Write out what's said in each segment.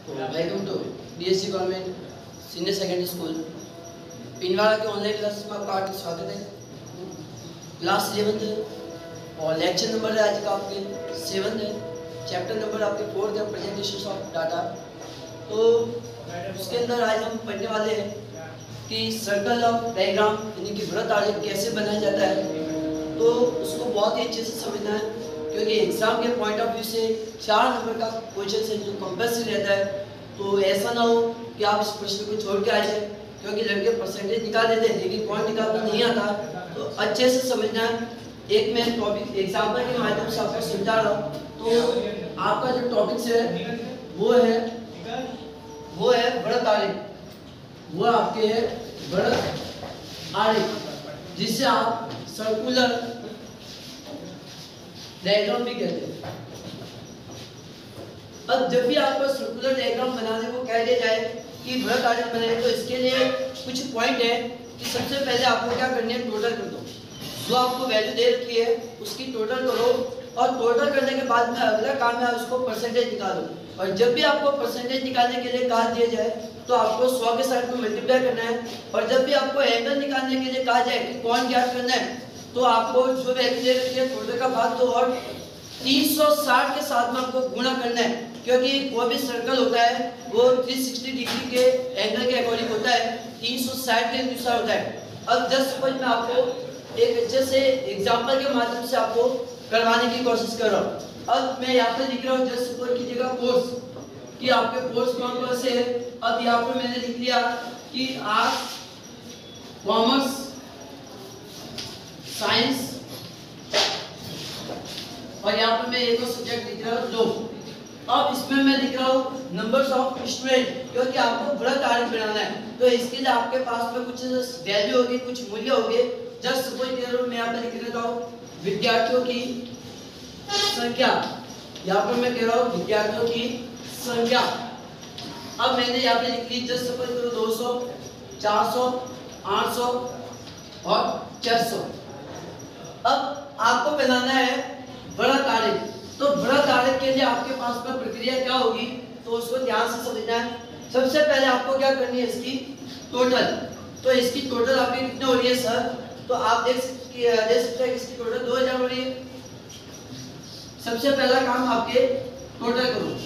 तो welcome to BSC government senior secondary school Pinwara के online classes में आपका हार्दिक स्वागत है। क्लास 11th है और लेक्चर नंबर है आज का आपके 7th है। चैप्टर नंबर आपके 4th है, प्रेजेंटेशन ऑफ डाटा। तो उसके अंदर आज हम पढ़ने वाले हैं कि सर्कल ऑफ डायग्राम यानी कि वृत्त आलेख कैसे बनाया जाता है। तो उसको बहुत ही अच्छे से समझना है क्योंकि एग्जाम के पॉइंट ऑफ व्यू से 4 नंबर का क्वेश्चन है जो कंपल्सरी रहता है। तो ऐसा ना हो कि आप इस प्रश्न को छोड़ के आ जाए, क्योंकि लड़के परसेंटेज निकाल देते हैं लेकिन पॉइंट निकालना नहीं आता। तो अच्छे से समझना है। एक मैं टॉपिक एग्जाम्पल के माध्यम से आपको समझा रहा हूँ। तो आपका जो टॉपिक है वो है वृत्त आलेख। वो आपके है वृत्त आलेख, जिसे आप सर्कुलर डायग्राम भी कहते हैं। अब जब भी आपको सर्कुलर डायग्राम बनाने को कह दिया जाए कि वृत्त आलेख बनाए, तो इसके लिए कुछ पॉइंट है कि सबसे पहले आपको क्या करनी है, टोटल कर दो। जो आपको वैल्यू दे रखी है उसकी टोटल करो और टोटल करने के बाद में अगला काम है उसको परसेंटेज निकालो। और जब भी आपको परसेंटेज निकालने के लिए कहा दिया जाए तो आपको 100 के साथ में मल्टीप्लाई करना है। और जब भी आपको एंगल निकालने के लिए कहा जाए कि कोण ज्ञात करना है तो आपको जो वैल्यू दे रखी है टोटल का भाग दो और 360 के साथ में आपको गुणा करना है, क्योंकि कोई भी सर्कल होता है वो 360 डिग्री के एंगल के अकॉर्डिंग होता है, 360 के अनुसार होता है। अब जस्ट सपोज मैं आपको एक अच्छे से एग्जांपल के माध्यम से आपको करवाने की कोशिश कर रहा हूँ। अब मैं यहाँ पे लिख रहा हूँ, जस्ट सपोज कीजिएगा कोर्स कि आपके कोर्स कौन कौन से है। अब यहाँ पर मैंने लिख लिया कि आर्ट्स, कॉमर्स, साइंस और यहाँ पर मैं एक और सब्जेक्ट लिख रहा हूँ लॉ। अब इसमें मैं लिख रहा हूँ नंबर्स ऑफ स्टूडेंट, क्योंकि आपको वृत्त आलेख बनाना है। तो इसके लिए आपके पास में कुछ वैल्यू होगी, कुछ मूल्य होंगे। जस्ट सपोज मैं यहाँ पे लिख देता हूँ विद्यार्थियों की संख्या। यहाँ पर मैं कह रहा हूँ विद्यार्थियों की संख्या। अब मैंने यहाँ पे लिख ली, जस्ट सपोज करो 200, 400, 800 और 400। अब आपको बनाना है वृत्त आलेख। तो वृत्त आलेख के लिए आपके पास में प्रक्रिया क्या होगी, तो उसको ध्यान से समझना है। सबसे पहले आपको क्या करनी है, इसकी टोटल। तो इसकी टोटल आपकी कितनी हो रही है सर, तो आप देख सकते हैं इसकी टोटल 2000 हो रही है। सबसे पहला काम आपके टोटल करो।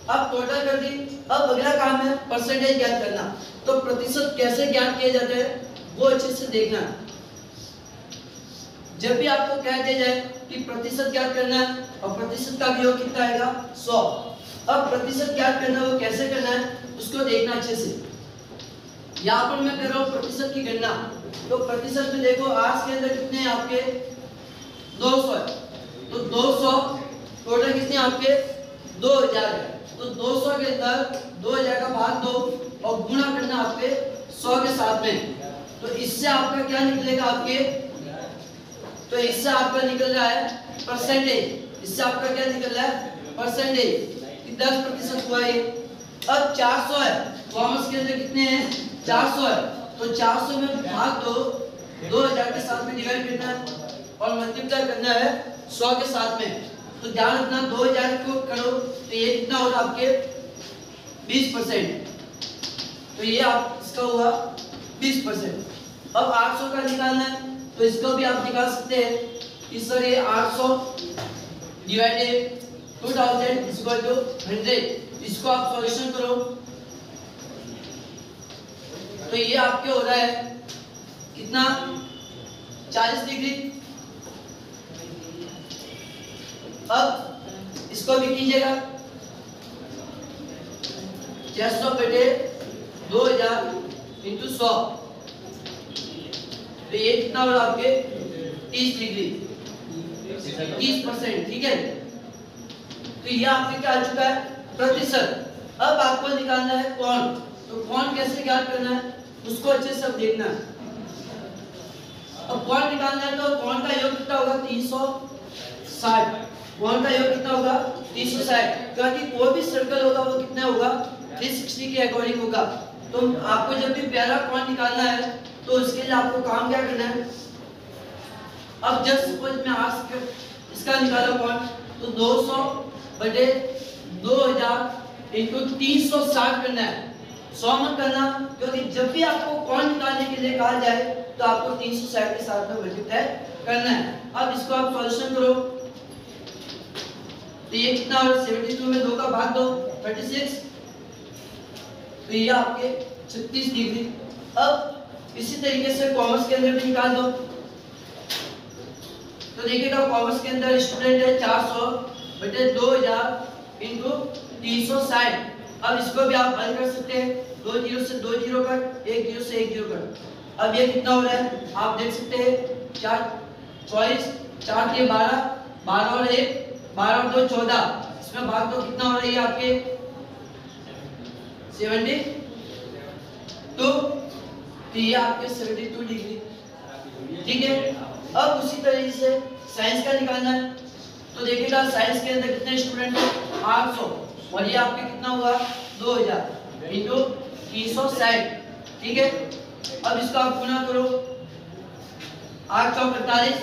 अब टोटल कर दी, अब अगला काम है परसेंटेज ज्ञात करना। तो प्रतिशत कैसे ज्ञात किए जाते हैं वो अच्छे से देखना। जब भी आपको कह दिया जाए कि प्रतिशत ज्ञात करना है और प्रतिशत का योग कितना आएगा 100। अब प्रतिशत ज्ञात करना वो कैसे करना है उसको देखना अच्छे से। यहाँ पर मैं कर रहा हूँ प्रतिशत की गणना। तो प्रतिशत में देखो आज के अंदर कितने हैं आपके 200 है। तो 200 टोटल कितने आपके 2000 है। तो 200 के अंदर 2000 का भाग दो और गुणा करना आपके 100 के साथ में। तो इससे आपका क्या निकलेगा आपके, तो इससे आपका निकल रहा है परसेंटेज। इससे आपका क्या निकल रहा है परसेंटेज कि 10% हुआ ये। अब 400 है, कॉमर्स के अंदर कितने हैं 400 है। तो 400 में भाग दो 2000 के साथ में डिवाइड करना है और मल्टीप्लाई करना है 100 के साथ में। तो ध्यान रखना 2000 को करो तो ये कितना होगा आपके 20%। तो ये आप इसका हुआ 20%। अब 800 का निकालना है तो इसको भी आप निकाल सकते हैं कि सर ये 800 डिवाइडेड 2000 इक्वल टू 100। इसको आप सॉल्यूशन करो तो ये आपके हो रहा है कितना 40 डिग्री। अब इसको भी कीजिएगा 400 बटे 2000 इंटू 100। तो ये कितना होगा आपके 30 डिग्री 30%। ठीक है, तो ये आपके क्या आ चुका है प्रतिशत। अब आपको निकालना है कोण। तो कोण कैसे ज्ञात करना है उसको अच्छे से देखना है। अब कोण निकालना है तो कोण का योग कितना होगा 360। कोण का योग कितना होगा 360, क्योंकि कोई भी सर्कल होगा वो कितना होगा 360 के अकॉर्डिंग होगा। तो आपको जब भी पहला कोण निकालना है तो उसके लिए आपको काम क्या करना है। अब जस्ट सपोज मैं आज इसका निकाला कोण, तो 200 बटे 2000 इनको 360 करना है, 100 मत करना, क्योंकि जब भी आपको कोण निकालने के लिए कहा जाए तो आपको 360 के साथ में मल्टीप्लाई करना है। अब इसको आप सॉल्यूशन करो तो ये कितना हो रहा है, 72 में 2 का भाग दो 36, तो ये आपके 36 डिग्री। अब इसी तरीके से कॉमर्स के अंदर भी निकाल दो, तो देखिएगा कॉमर्स के अंदर स्टूडेंट है 400 बटे 2000 इंटू 360। अब इसको भी आप हल कर सकते हैं, 2 जीरो से 2 जीरो कट, 1 जीरो से 1 जीरो कट। अब ये कितना हो रहा है आप देख सकते हैं, 4 24 4 के 12, 12 और 1 12 और 2 14, इसमें भाग दो कितना हो रही है आपके 72, तो ये आपके 72 डिग्री। ठीक है, अब उसी तरीके से साइंस का निकालना है, तो देखिएगा साइंस के अंदर कितने स्टूडेंट हैं 800, और ये आपके कितना हुआ 2000 इंटू 360। ठीक है, अब इसको आप गुना करो, 8 चौक 48,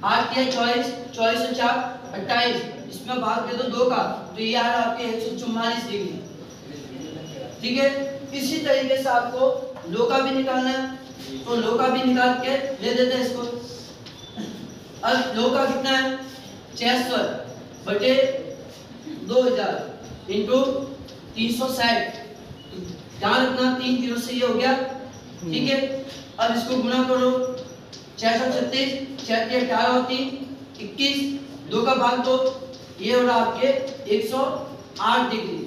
8 के 24, 24 से 4 28, इसमें भाग दे दो 2 का, तो ये आ रहा आपके 144 डिग्री। ठीक है, इसी तरीके से आपको लो का भी निकालना है, तो लो का भी निकाल के ले देते हैं इसको। अब लो का कितना है 76 बटे 2000 इंटू 360, ध्यान रखना 3 जीरो से ये हो गया। ठीक है, अब इसको गुना करो, 636 6 के 18 होती 21, 2 का भाग दो, ये हो रहा आपके 108 डिग्री।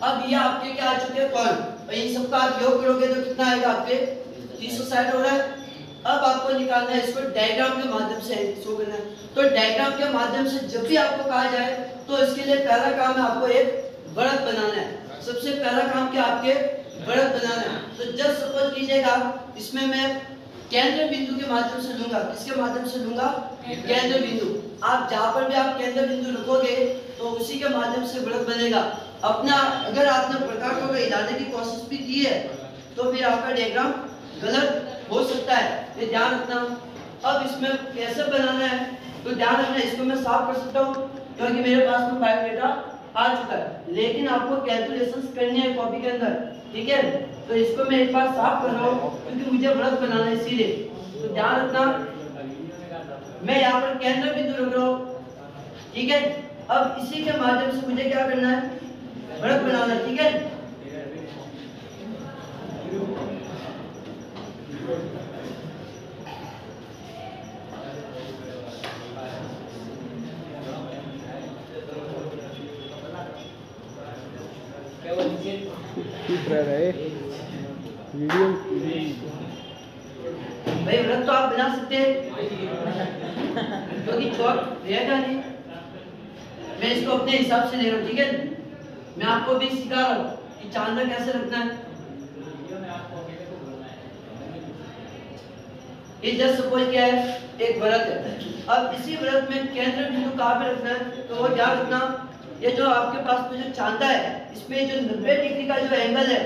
अब ये आपके क्या आ चुके हैं कोण, और इन सबका आप योग करोगे तो कितना आएगा आपके 360 हो रहा है। अब आपको निकालना है इसको डायग्राम के माध्यम से शो करना है, तो डायग्राम के माध्यम से जब भी आपको कहा जाए तो इसके लिए पहला काम है आपको एक वृत्त बनाना है। सबसे पहला काम क्या आपके वृत्त बनाना है, तो जब सपोज कीजिएगा इसमें मैं केंद्र बिंदु के माध्यम से लूंगा, किसके माध्यम से लूंगा केंद्र बिंदु। आप जहां पर भी आप केंद्र बिंदु रखोगे तो उसी के माध्यम से वृत्त बनेगा अपना। अगर आपने प्रकाश को हिलाने की कोशिश भी की है तो फिर आपका डायग्राम गलत हो सकता है, ये ध्यान रखना। अब इसमें कैसे बनाना है तो ध्यान रखना, इसको मैं साफ कर सकता हूँ क्योंकि मेरे पास में बायोडेटा आ चुका है, लेकिन आपको कैलकुलेशंस करनी है कॉपी के अंदर। ठीक है, तो इसको मैं एक बार साफ कर रहा हूँ क्योंकि मुझे वृत्त बनाना है इसीलिए, तो ध्यान रखना मैं यहाँ पर केंद्र बिंदु रख रहा हूँ। ठीक है, अब इसी के माध्यम से मुझे क्या करना है वृत्त बनाना है। ठीक है, वीडियो भाई वृत्त तो आप बना सकते हैं क्योंकि चौक रहेगा नहीं, मैं इसको अपने हिसाब से ले रहा हूँ। ठीक है, मैं आपको भी सिखा रहा हूँ कि चांदा कैसे रखना है। ये जस्ट सपोज क्या है एक वृत्त है, अब इसी वृत्त में केंद्र बिंदु कहाँ पे रखना है तो वो क्या रखना, ये जो आपके पास में जो चांदा है इसमें जो 90 डिग्री का जो एंगल है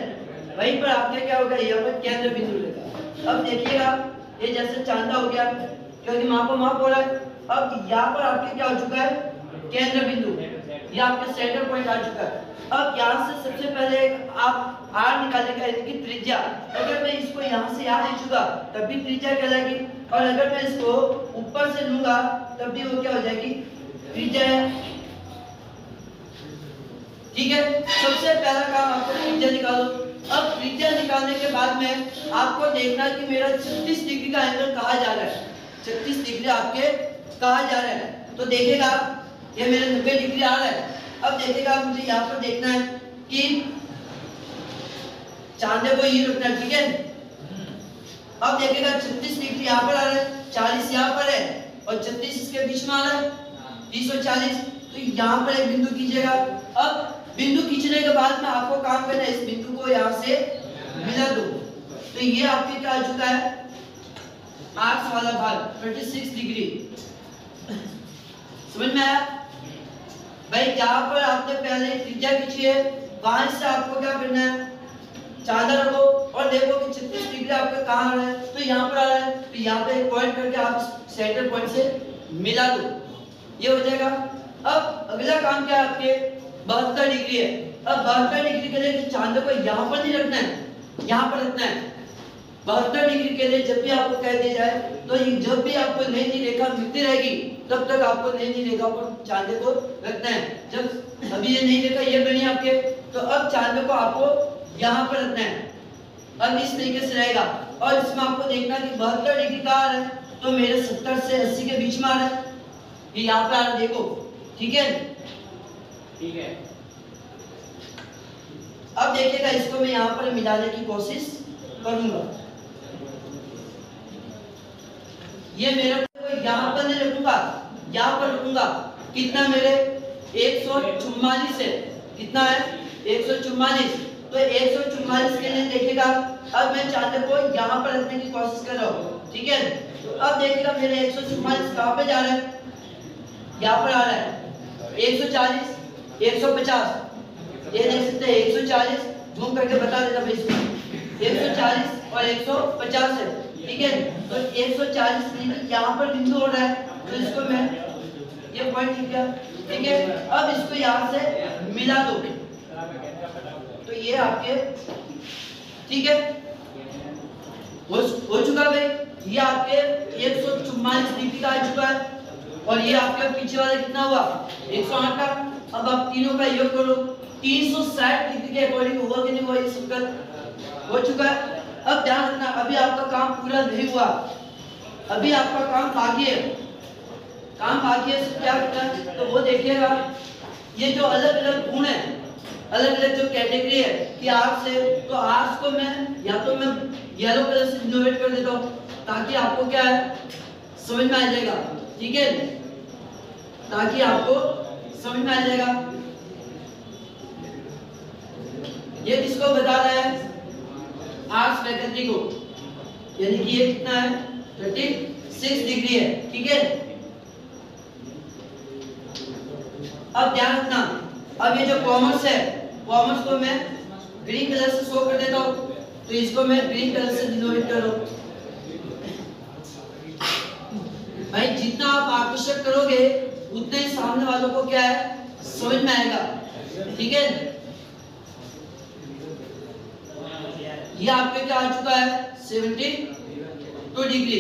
वहीं पर आपके क्या होगा यहाँ पर केंद्र बिंदु रहेगा। अब देखिएगा ये जैसे चांदा हो गया क्योंकि मापो माप हो रहा है। अब यहाँ पर आपके क्या हो चुका है केंद्र बिंदु, ये आपके सेंटर पॉइंट आ चुका है। अब यहाँ से सबसे पहले आप आर निकालेंगे यानी कि त्रिज्या। अगर मैं इसको यहाँ से यहाँ खींचूंगा तब भी त्रिज्या कहलाएगी, और अगर मैं इसको ऊपर से लूंगा तब भी वो क्या हो जाएगी त्रिज्या है। ठीक है, सबसे पहला काम आपको त्रिज्या निकालो। अब त्रिज्या निकालने के बाद में आपको देखना है कि मेरा 36 डिग्री का एंगल कहाँ जा रहा है, 36 डिग्री आपके कहाँ जा रहा है। तो देखिएगा ये मेरे 90 डिग्री आ रहा है। अब देखिएगा मुझे यहाँ पर देखना है कि चांदे को ये रखना है। ठीक है, अब देखिएगा 36 डिग्री यहाँ पर आ रहा है, 40 यहाँ पर है और 36 इसके बीच में आ रहा है 30 और 40, तो यहाँ पर एक बिंदु कीजिएगा। अब बिंदु खींचने के बाद में आपको काम करना है इस बिंदु को यहाँ से मिला दो, तो ये आपके क्या आ चुका है आर्क्स वाला भाग 26 डिग्री। समझ में आया भाई, यहाँ पर आपने पहले त्रिज्या खींची है, वहां से आपको क्या करना है चांदा रखो और देखो कि 36 डिग्री आपका कहाँ आ रहा है, तो यहाँ पर आ रहा है, तो यहाँ पे एक पॉइंट करके आप सेंटर पॉइंट से मिला दो, ये हो जाएगा। अब अगला काम क्या है आपके 72 डिग्री है। अब 72 डिग्री के लिए चांद को यहाँ पर नहीं रखना है, यहाँ पर रखना है। 72 डिग्री के लिए जब भी आपको कह दिया जाए तो जब भी आपको नई नई रेखा मिलती रहेगी तब तक आपको नई नई रेखा पर चांद को रखना है। जब अभी ये नई रेखा ये बनी आपके, तो अब चांद को आपको यहाँ पर रखना है। अब इस तरीके से रहेगा और इसमें आपको देखना कि 72 डिग्री कहाँ आ रहा है, तो मेरे 70 से 80 के बीच में आ रहा है, ये यहाँ पे आ रहा है, देखो ठीक है। ठीक है। अब देखिएगा इसको मैं यहाँ पर मिलाने की कोशिश करूंगा। ये मेरे को यहाँ पर नहीं रखूंगा, यहाँ पर रखूंगा। कितना मेरे 144 है, कितना है 144। तो 144 के लिए देखिएगा अब मैं चांद को यहाँ पर रखने की कोशिश कर रहा हूँ, ठीक है। तो अब देखिएगा मेरे 144 कहाँ पे जा रहा है, यहाँ पर आ रहा है 140 150, ये देख सकते हैं 140, झूम करके बता देता भाई इसमें 140 और 150 है, ठीक है। तो 140 यहाँ पर बिंदु हो रहा है, तो इसको मैं ये पॉइंट लिख दिया, ठीक है। अब इसको यहाँ से मिला दो, तो ये आपके ठीक है हो चुका भाई। ये आपके 144 डिग्री का आ चुका है और ये आपके पीछे वाला कितना हुआ 108 का। अब आप तीनों का योग करो, 360 डिग्री के अकॉर्डिंग हुआ कि नहीं हुआ, ये सर्कल हो चुका है। अब ध्यान रखना अभी आपका काम पूरा नहीं हुआ, अभी आपका काम बाकी है, काम बाकी है। क्या करना है तो वो देखिएगा, ये जो अलग अलग गुण है, अलग अलग जो कैटेगरी है कि आर्ट्स है, तो आर्ट्स को मैं या तो मैं येलो कलर से डिनोट कर देता हूँ ताकि आपको क्या है समझ में आ जाएगा, ठीक है, ताकि आपको समझ में आ जाएगा। ये किसको बता रहा है, आर्ट्स फैकल्टी को, यानी कि ये कितना है 36 डिग्री है, ठीक है। अब ध्यान रखना, अब ये जो कॉमर्स है, कॉमर्स को मैं ग्रीन कलर से शो कर देता हूँ, तो इसको मैं ग्रीन कलर से डिनोट कर रहा हूँ। भाई जितना आप आकर्षक करोगे उतने ही सामने वालों को क्या है समझ में आएगा, ठीक है। ये आपके क्या आ चुका है 72 डिग्री,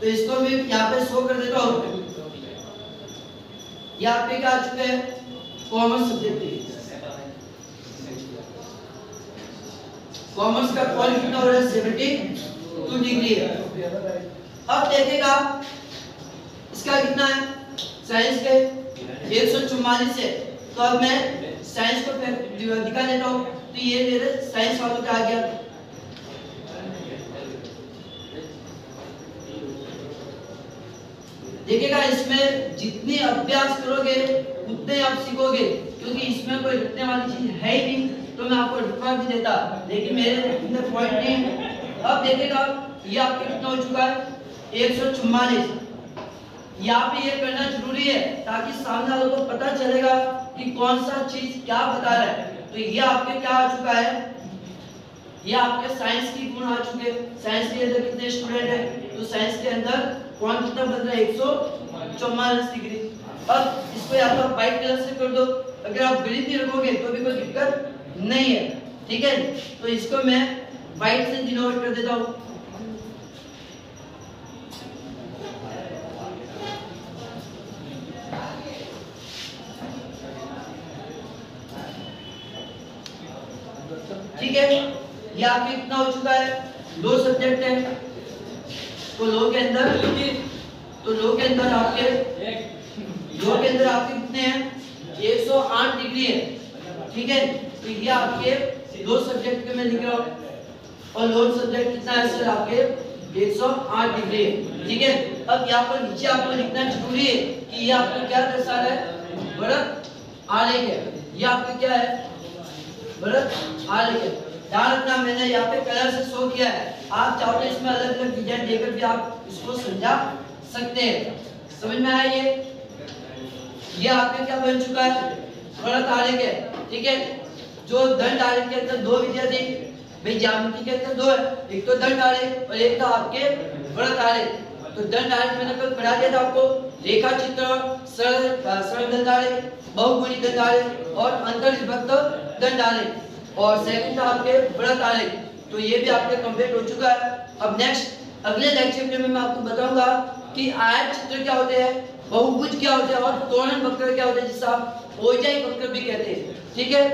तो इसको मैं यहाँ पे शो कर देता हूँ। ये आपके क्या आ चुके हैं कॉमर्स सब्जेक्ट, कॉमर्स का कॉल कितना हो रहा है 72 डिग्री है। अब देखेगा इसका कितना है साइंस के 144 है, तो अब मैं साइंस को दिखा देता हूँ, तो ये मेरे साइंस वालों का आ गया। देखिएगा इसमें जितनी अभ्यास करोगे उतने आप सीखोगे, क्योंकि इसमें कोई रटने वाली चीज है ही नहीं, तो मैं आपको रटवा भी देता, लेकिन मेरे अंदर पॉइंट नहीं है। अब देखिएगा ये आपके कितना हो चुका है 144। यहाँ पे ये करना जरूरी है ताकि सामने वालों को पता चलेगा कि कौन सा चीज क्या बता रहा है। तो ये आपके क्या आ चुका है, ये आपके साइंस की गुण आ चुके। साइंस के अंदर कितने स्टूडेंट है, तो साइंस के अंदर कौन कितना बन रहा है 144 डिग्री। अब इसको या तो व्हाइट कलर से कर दो, अगर आप ग्रीन भी रखोगे तो भी कोई दिक्कत नहीं है, ठीक है। तो इसको मैं व्हाइट से डिनोट कर देता हूँ। ठीक है, ये आपके कितना हो चुका है, दो सब्जेक्ट है, तो लो के अंदर आपके कितने हैं 108 डिग्री है, ठीक है। तो ये आपके दो सब्जेक्ट के मैं लिख रहा हूँ, और लोन सब्जेक्ट कितना है सर आपके 108 डिग्री है, ठीक है। अब यहाँ पर नीचे आपको लिखना जरूरी है कि ये आपको क्या दर्शा रहा है, वृत्त आलेख है। ये आपका क्या है, वृत्त आलेख है। ध्यान रखना मैंने यहाँ पे कलर से शो किया है, आप चाहो तो इसमें अलग अलग डिजाइन देकर भी आप इसको समझा सकते हैं। समझ में आया ये आपके क्या बन चुका है, वृत्त आलेख है, ठीक है। जो दंड आलेख के अंदर दो विधियां थी भाई, ज्यामिति के अंदर दो है, एक तो दंड आलेख और एक तो आपके वृत्त आलेख। तो दंड आलेख मैंने कल पढ़ा दिया था आपको, रेखा चित्र, सरल दंडालेख, बहुगुणी दंडालेख और अंतर्विभक्त दंडालेख। और सेकंड था आपके वृत्त आलेख। तो ये भी आपके कंप्लीट हो चुका है। अब नेक्स्ट अगले लेक्चर में मैं आपको बताऊंगा कि आयत चित्र क्या होते हैं, बहुभुज क्या होते हैं और त्वरण वक्र क्या होते हैं, जिसे आप ओजाई वक्र भी कहते हैं। ठीक है।